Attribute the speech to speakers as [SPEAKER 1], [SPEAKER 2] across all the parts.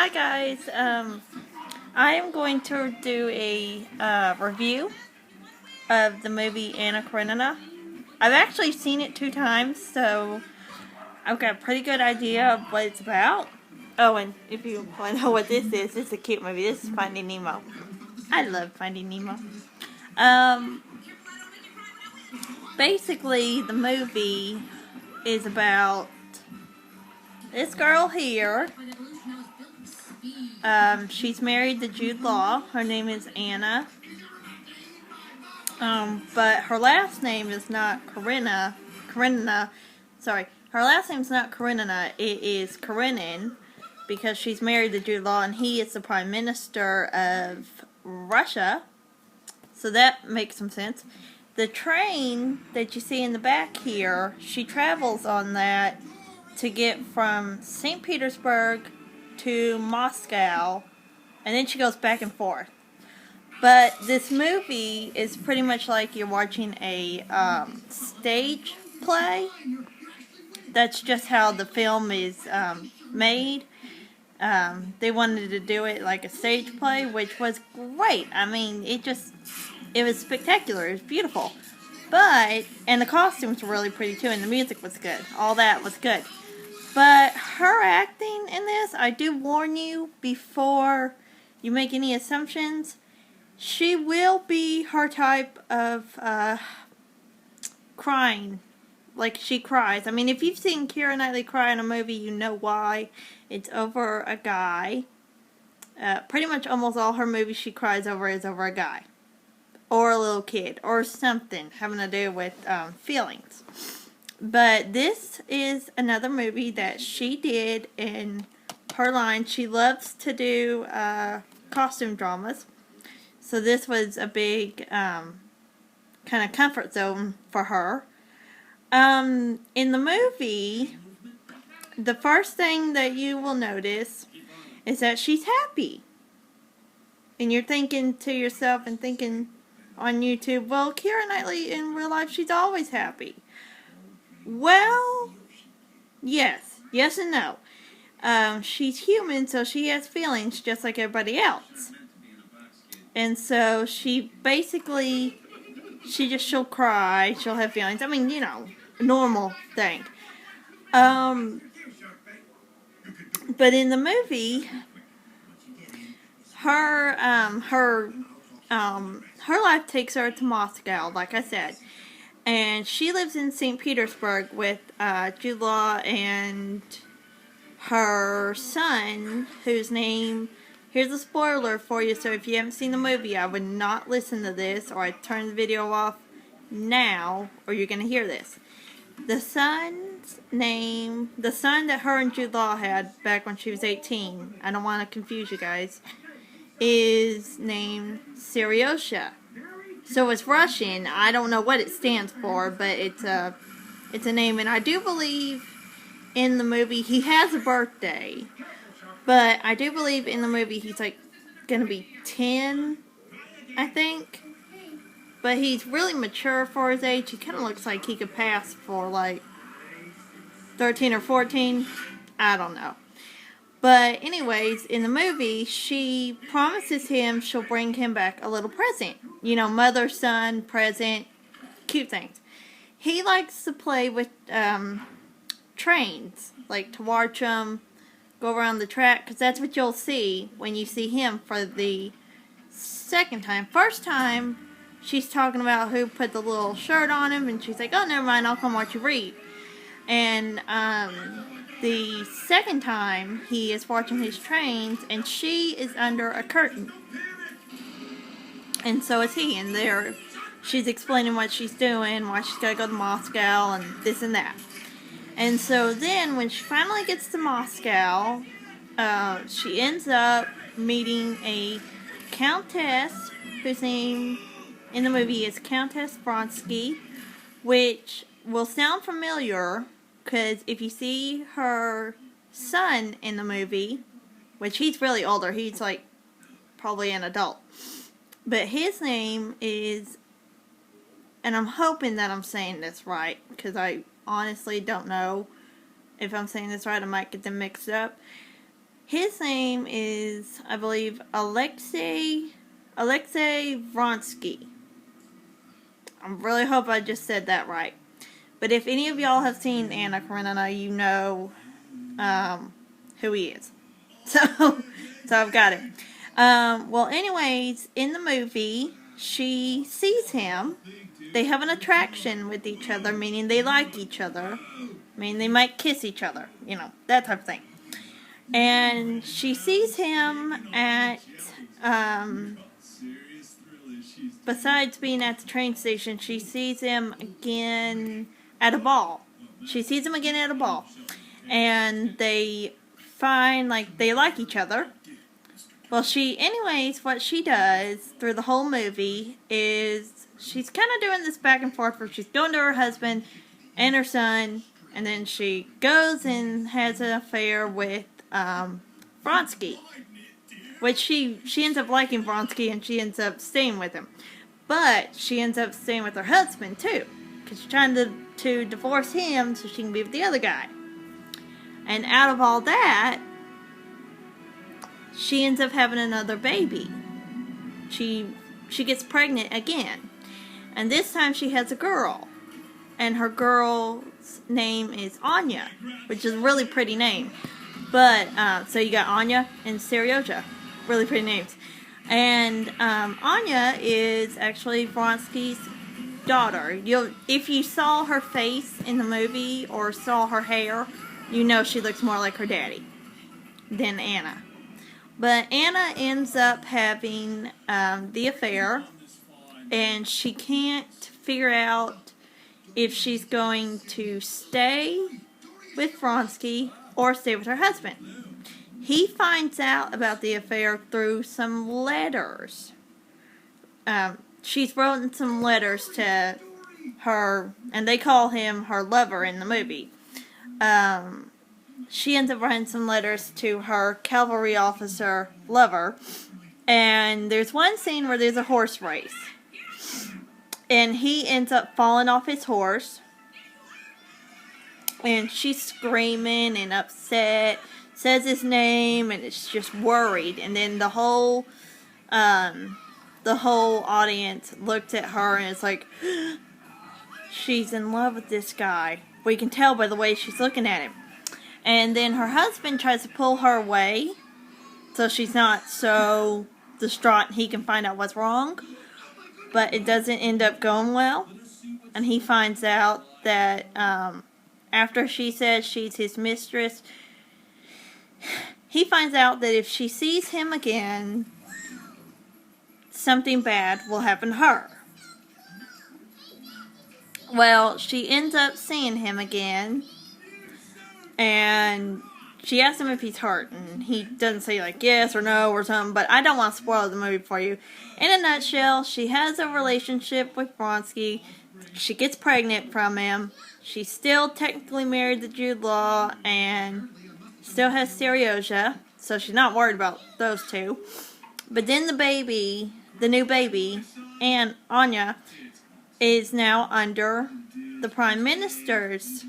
[SPEAKER 1] Hi guys, I am going to do a review of the movie Anna Karenina. I've actually seen it 2 times, so I've got a pretty good idea of what it's about. Oh, and if you want to know what this is, it's a cute movie. This is Finding Nemo. I love Finding Nemo. Um, Basically, the movie is about this girl here. She's married to Jude Law. Her name is Anna. But her last name is not Karenina. Sorry. Her last name is not Karenina. It is Karenin because she's married to Jude Law and he is the Prime Minister of Russia. So that makes some sense. The train that you see in the back here, she travels on that to get from St. Petersburg to Moscow, and then she goes back and forth. But this movie is pretty much like you're watching a stage play. That's just how the film is made. They wanted to do it like a stage play, which was great. I mean, it was spectacular. It was beautiful. And the costumes were really pretty too, and the music was good. All that was good. But her acting in this, I do warn you before you make any assumptions, she will be her type of crying. Like, she cries. I mean, if you've seen Keira Knightley cry in a movie, you know why. It's over a guy. Pretty much almost all her movies she cries over is over a guy. Or a little kid. Or something having to do with feelings. But this is another movie that she did in her line. She loves to do costume dramas. So this was a big kind of comfort zone for her. In the movie, the first thing that you will notice is that she's happy. And you're thinking to yourself and thinking on YouTube, well, Keira Knightley in real life, she's always happy. Well, yes and no. She's human, so she has feelings just like everybody else. And so she'll cry, she'll have feelings. I mean, a normal thing. But in the movie, her life takes her to Moscow, like I said. And she lives in St. Petersburg with Jude Law and her son, whose name... Here's a spoiler for you, so if you haven't seen the movie, I would not listen to this, or I'd turn the video off now, or you're going to hear this. The son that her and Jude Law had back when she was 18, I don't want to confuse you guys, is named Seriosha. So it's Russian. I don't know what it stands for, but it's a name. And I do believe in the movie he has a birthday. But I do believe in the movie he's like going to be 10, I think. But he's really mature for his age. He kind of looks like he could pass for like 13 or 14. I don't know. But anyways, in the movie, she promises him she'll bring him back a little present. Mother, son, present, cute things. He likes to play with trains, like to watch them go around the track, because that's what you'll see when you see him for the second time. First time, she's talking about who put the little shirt on him, and she's like, oh, never mind, I'll come watch you read. And the second time, he is watching his trains, and she is under a curtain. And so is he, and she's explaining what she's doing, why she's got to go to Moscow, and this and that. And so then, when she finally gets to Moscow, she ends up meeting a countess, whose name in the movie is Countess Vronsky, which will sound familiar, because if you see her son in the movie, which he's really older, he's like probably an adult, but his name is, and I'm hoping that I'm saying this right, because I honestly don't know if I'm saying this right. I might get them mixed up. His name is, I believe, Alexei Vronsky. I really hope I just said that right. But if any of y'all have seen Anna Karenina, you know who he is. So I've got him. Well, anyways, in the movie, she sees him. They have an attraction with each other, meaning they like each other. Meaning they might kiss each other. You know, that type of thing. And she sees him at, besides being at the train station, she sees him again at a ball. And they find, like, they like each other. Well, what she does through the whole movie is she's kind of doing this back and forth where she's going to her husband and her son, and then she goes and has an affair with Vronsky. Which she ends up liking Vronsky, and she ends up staying with him. But she ends up staying with her husband, too. Because she's trying to divorce him so she can be with the other guy. And out of all that, she ends up having another baby. She gets pregnant again. And this time she has a girl. And her girl's name is Anya, which is a really pretty name. But, so you got Anya and Seryoja. Really pretty names. And Anya is actually Vronsky's daughter. If you saw her face in the movie or saw her hair, you know she looks more like her daddy than Anna. But Anna ends up having the affair, and she can't figure out if she's going to stay with Vronsky or stay with her husband. He finds out about the affair through some letters. She's written some letters to her, and they call him her lover in the movie. She ends up writing some letters to her cavalry officer lover, and there's one scene where there's a horse race. And he ends up falling off his horse, and she's screaming and upset, says his name, and it's just worried. And then the whole audience looked at her, and it's like, she's in love with this guy. We can tell by the way she's looking at him. And then her husband tries to pull her away so she's not so distraught and he can find out what's wrong. But it doesn't end up going well. And he finds out that after she says she's his mistress, he finds out that if she sees him again, something bad will happen to her. Well, she ends up seeing him again, and she asks him if he's hurt, and he doesn't say like yes or no or something, but I don't want to spoil the movie for you. In a nutshell, she has a relationship with Vronsky. She gets pregnant from him. She's still technically married to Jude Law, and still has Seryoja, so she's not worried about those two. But then the new baby, and Anya, is now under the Prime Minister's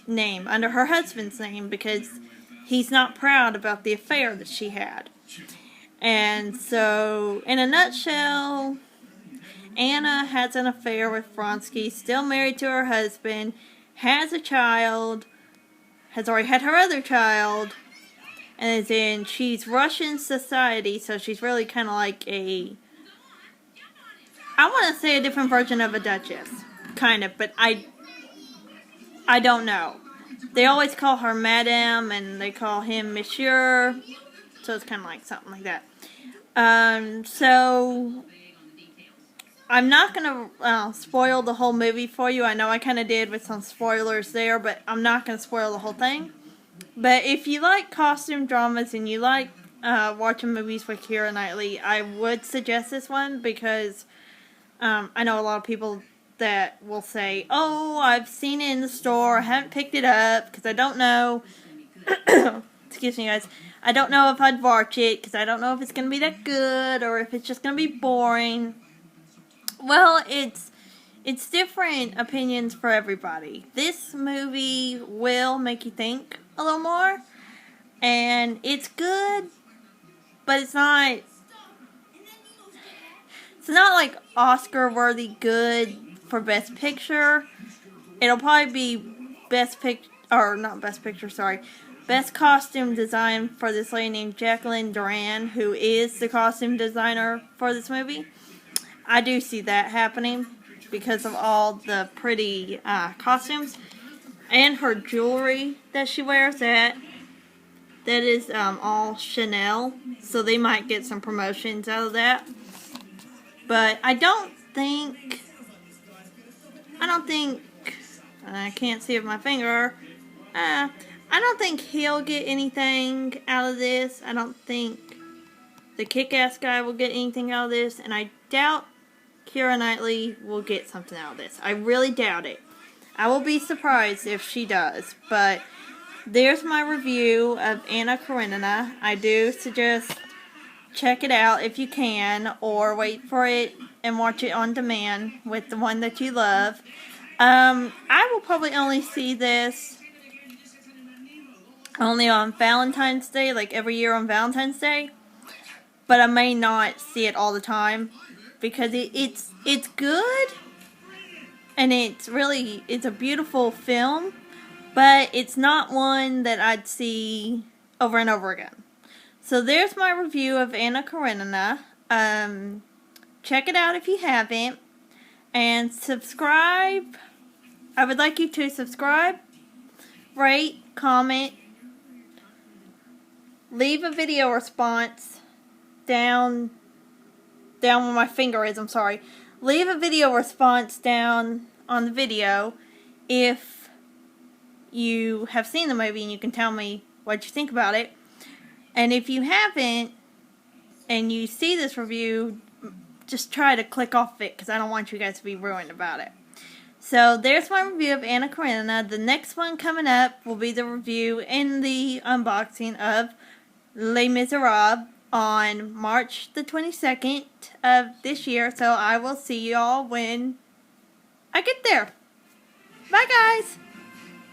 [SPEAKER 1] name, under her husband's name, because he's not proud about the affair that she had. And so, in a nutshell, Anna has an affair with Vronsky, still married to her husband, has a child, has already had her other child, and is in, she's Russian society, so she's really kind of like I want to say a different version of a duchess, kind of, but I don't know. They always call her Madame, and they call him Monsieur, so it's kind of like something like that. So I'm not going to spoil the whole movie for you. I know I kind of did with some spoilers there, but I'm not going to spoil the whole thing. But if you like costume dramas and you like watching movies with Keira Knightley, I would suggest this one, because I know a lot of people that will say, oh, I've seen it in the store, I haven't picked it up, because I don't know, excuse me guys, I don't know if I'd watch it, because I don't know if it's going to be that good, or if it's just going to be boring. Well, it's different opinions for everybody. This movie will make you think a little more, and it's good, but it's not like Oscar-worthy good for Best Picture. It'll probably be Best Costume Design for this lady named Jacqueline Duran, who is the costume designer for this movie. I do see that happening because of all the pretty costumes and her jewelry that she wears. That is all Chanel, so they might get some promotions out of that. But I can't see with my finger. I don't think he'll get anything out of this. I don't think the Kick-Ass guy will get anything out of this, and I doubt Keira Knightley will get something out of this. I really doubt it. I will be surprised if she does, but there's my review of Anna Karenina. I do suggest check it out if you can, or wait for it and watch it on demand with the one that you love. I will probably only see this only on Valentine's Day, like every year on Valentine's Day, but I may not see it all the time because it's good and it's a beautiful film, but it's not one that I'd see over and over again. So there's my review of Anna Karenina. Check it out if you haven't. And subscribe. I would like you to subscribe, rate, comment, leave a video response down where my finger is, I'm sorry. Leave a video response down on the video if you have seen the movie and you can tell me what you think about it. And if you haven't and you see this review, just try to click off it because I don't want you guys to be ruined about it. So there's my review of Anna Karenina. The next one coming up will be the review and the unboxing of Les Miserables on March the 22nd of this year. So I will see y'all when I get there. Bye guys!